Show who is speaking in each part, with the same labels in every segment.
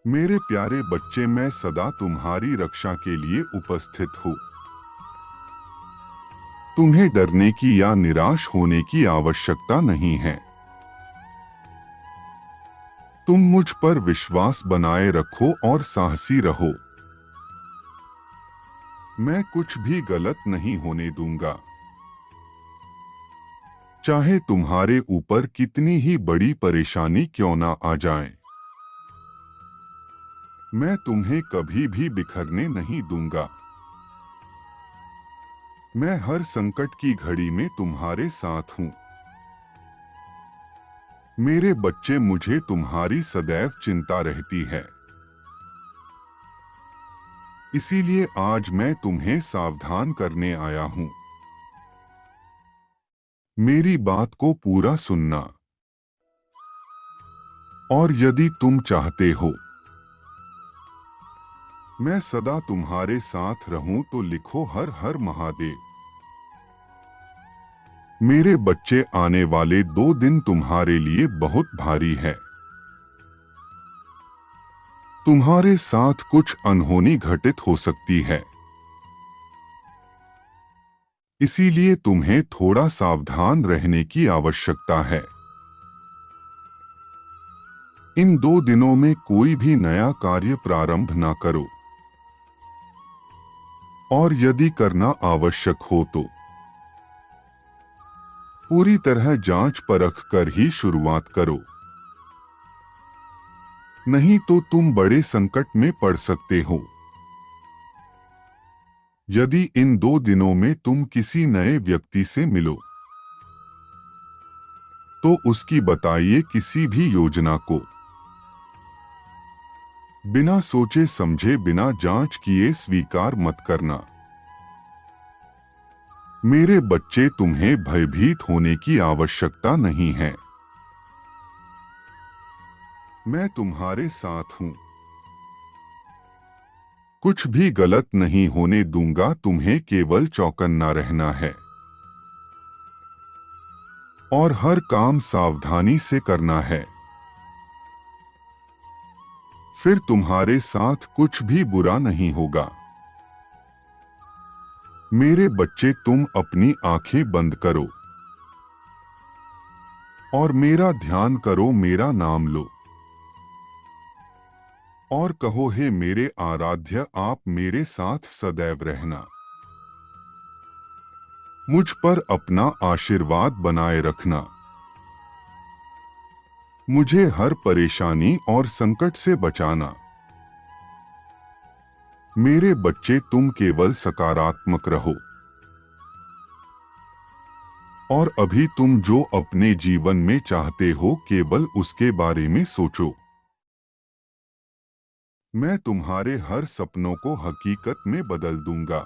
Speaker 1: मेरे प्यारे बच्चे, मैं सदा तुम्हारी रक्षा के लिए उपस्थित हूँ। तुम्हें डरने की या निराश होने की आवश्यकता नहीं है। तुम मुझ पर विश्वास बनाए रखो और साहसी रहो। मैं कुछ भी गलत नहीं होने दूंगा। चाहे तुम्हारे ऊपर कितनी ही बड़ी परेशानी क्यों ना आ जाए, मैं तुम्हें कभी भी बिखरने नहीं दूंगा। मैं हर संकट की घड़ी में तुम्हारे साथ हूं। मेरे बच्चे, मुझे तुम्हारी सदैव चिंता रहती है। इसीलिए आज मैं तुम्हें सावधान करने आया हूं। मेरी बात को पूरा सुनना। और यदि तुम चाहते हो मैं सदा तुम्हारे साथ रहूं तो लिखो हर हर महादेव। मेरे बच्चे, आने वाले 2 दिन तुम्हारे लिए बहुत भारी है। तुम्हारे साथ कुछ अनहोनी घटित हो सकती है। इसीलिए तुम्हें थोड़ा सावधान रहने की आवश्यकता है। इन 2 दिनों में कोई भी नया कार्य प्रारंभ ना करो, और यदि करना आवश्यक हो तो पूरी तरह जांच परख कर ही शुरुआत करो। नहीं तो तुम बड़े संकट में पड़ सकते हो। यदि इन 2 दिनों में तुम किसी नए व्यक्ति से मिलो तो उसकी बताइए किसी भी योजना को बिना सोचे समझे, बिना जांच किए स्वीकार मत करना। मेरे बच्चे, तुम्हें भयभीत होने की आवश्यकता नहीं है। मैं तुम्हारे साथ हूं। कुछ भी गलत नहीं होने दूंगा। तुम्हें केवल चौकन्ना रहना है और हर काम सावधानी से करना है। फिर तुम्हारे साथ कुछ भी बुरा नहीं होगा। मेरे बच्चे, तुम अपनी आंखें बंद करो और मेरा ध्यान करो। मेरा नाम लो और कहो, हे मेरे आराध्य, आप मेरे साथ सदैव रहना। मुझ पर अपना आशीर्वाद बनाए रखना। मुझे हर परेशानी और संकट से बचाना। मेरे बच्चे, तुम केवल सकारात्मक रहो और अभी तुम जो अपने जीवन में चाहते हो केवल उसके बारे में सोचो। मैं तुम्हारे हर सपनों को हकीकत में बदल दूंगा।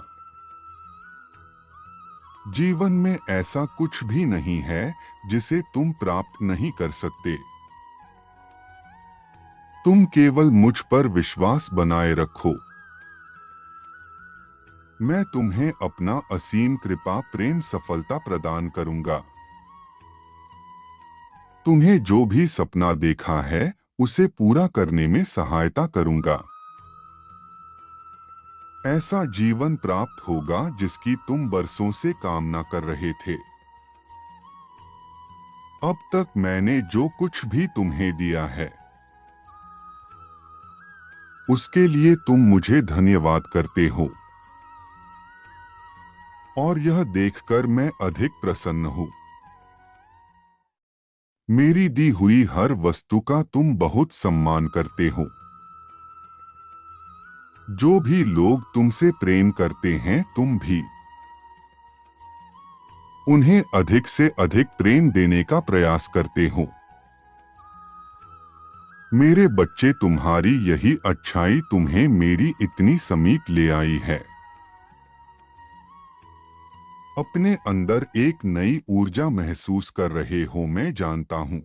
Speaker 1: जीवन में ऐसा कुछ भी नहीं है जिसे तुम प्राप्त नहीं कर सकते। तुम केवल मुझ पर विश्वास बनाए रखो। मैं तुम्हें अपना असीम कृपा, प्रेम, सफलता प्रदान करूंगा। तुम्हें जो भी सपना देखा है उसे पूरा करने में सहायता करूंगा। ऐसा जीवन प्राप्त होगा जिसकी तुम बरसों से कामना कर रहे थे। अब तक मैंने जो कुछ भी तुम्हें दिया है उसके लिए तुम मुझे धन्यवाद करते हो, और यह देखकर मैं अधिक प्रसन्न हूं। मेरी दी हुई हर वस्तु का तुम बहुत सम्मान करते हो। जो भी लोग तुमसे प्रेम करते हैं, तुम भी उन्हें अधिक से अधिक प्रेम देने का प्रयास करते हो। मेरे बच्चे, तुम्हारी यही अच्छाई तुम्हें मेरी इतनी समीप ले आई है। अपने अंदर एक नई ऊर्जा महसूस कर रहे हो, मैं जानता हूं।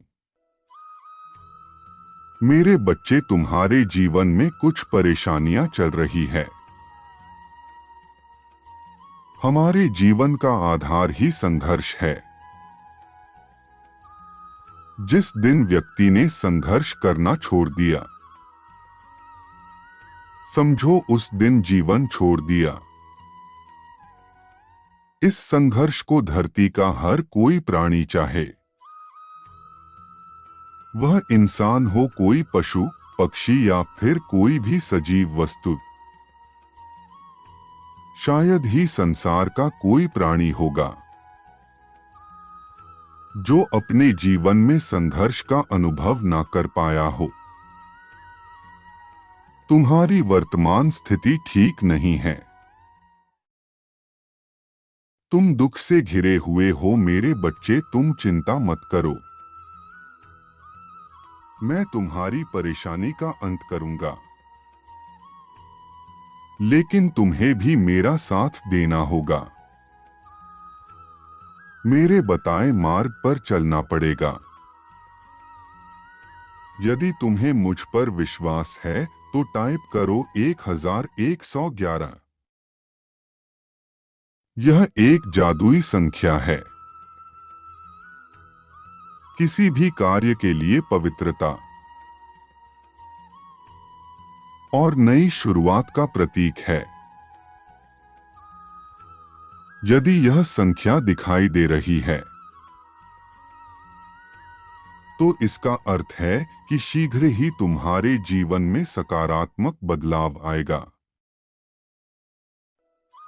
Speaker 1: मेरे बच्चे, तुम्हारे जीवन में कुछ परेशानियां चल रही है। हमारे जीवन का आधार ही संघर्ष है। जिस दिन व्यक्ति ने संघर्ष करना छोड़ दिया, समझो उस दिन जीवन छोड़ दिया। इस संघर्ष को धरती का हर कोई प्राणी चाहे, वह इंसान हो, कोई पशु पक्षी या फिर कोई भी सजीव वस्तु। शायद ही संसार का कोई प्राणी होगा जो अपने जीवन में संघर्ष का अनुभव ना कर पाया हो। तुम्हारी वर्तमान स्थिति ठीक नहीं है। तुम दुख से घिरे हुए हो मेरे बच्चे, तुम चिंता मत करो। मैं तुम्हारी परेशानी का अंत करूंगा, लेकिन तुम्हें भी मेरा साथ देना होगा। मेरे बताए मार्ग पर चलना पड़ेगा। यदि तुम्हें मुझ पर विश्वास है तो टाइप करो 1111। यह एक जादुई संख्या है, किसी भी कार्य के लिए पवित्रता और नई शुरुआत का प्रतीक है। यदि यह संख्या दिखाई दे रही है तो इसका अर्थ है कि शीघ्र ही तुम्हारे जीवन में सकारात्मक बदलाव आएगा।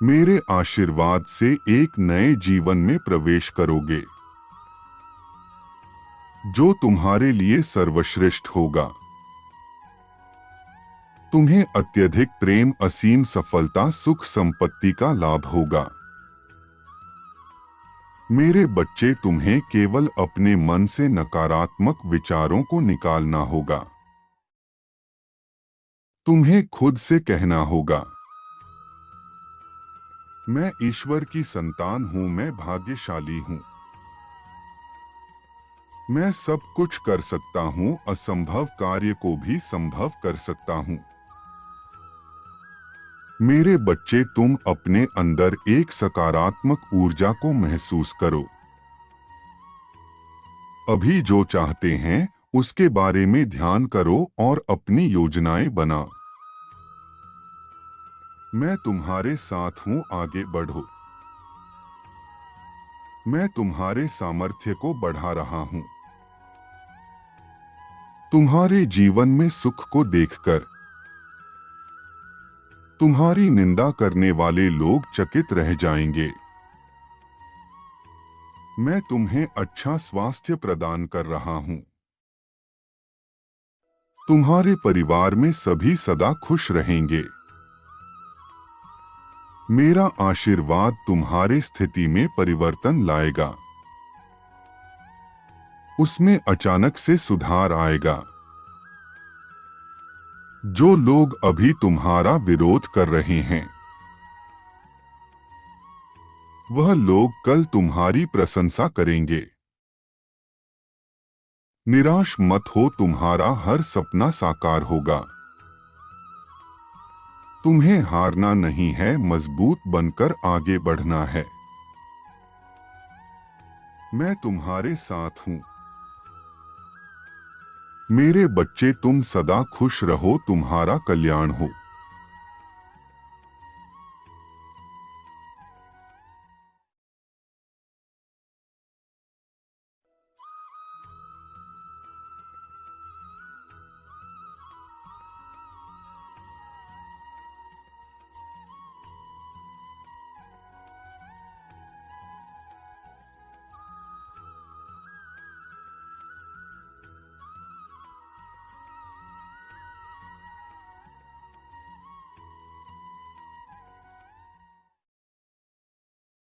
Speaker 1: मेरे आशीर्वाद से एक नए जीवन में प्रवेश करोगे जो तुम्हारे लिए सर्वश्रेष्ठ होगा। तुम्हें अत्यधिक प्रेम, असीम सफलता, सुख संपत्ति का लाभ होगा। मेरे बच्चे, तुम्हें केवल अपने मन से नकारात्मक विचारों को निकालना होगा। तुम्हें खुद से कहना होगा, मैं ईश्वर की संतान हूं, मैं भाग्यशाली हूं, मैं सब कुछ कर सकता हूं, असंभव कार्य को भी संभव कर सकता हूं। मेरे बच्चे, तुम अपने अंदर एक सकारात्मक ऊर्जा को महसूस करो। अभी जो चाहते हैं उसके बारे में ध्यान करो और अपनी योजनाएं बनाओ। मैं तुम्हारे साथ हूं, आगे बढ़ो। मैं तुम्हारे सामर्थ्य को बढ़ा रहा हूं। तुम्हारे जीवन में सुख को देखकर तुम्हारी निंदा करने वाले लोग चकित रह जाएंगे। मैं तुम्हें अच्छा स्वास्थ्य प्रदान कर रहा हूं। तुम्हारे परिवार में सभी सदा खुश रहेंगे। मेरा आशीर्वाद तुम्हारे स्थिति में परिवर्तन लाएगा। उसमें अचानक से सुधार आएगा। जो लोग अभी तुम्हारा विरोध कर रहे हैं वह लोग कल तुम्हारी प्रशंसा करेंगे। निराश मत हो, तुम्हारा हर सपना साकार होगा। तुम्हें हारना नहीं है, मजबूत बनकर आगे बढ़ना है। मैं तुम्हारे साथ हूं। मेरे बच्चे, तुम सदा खुश रहो, तुम्हारा कल्याण हो।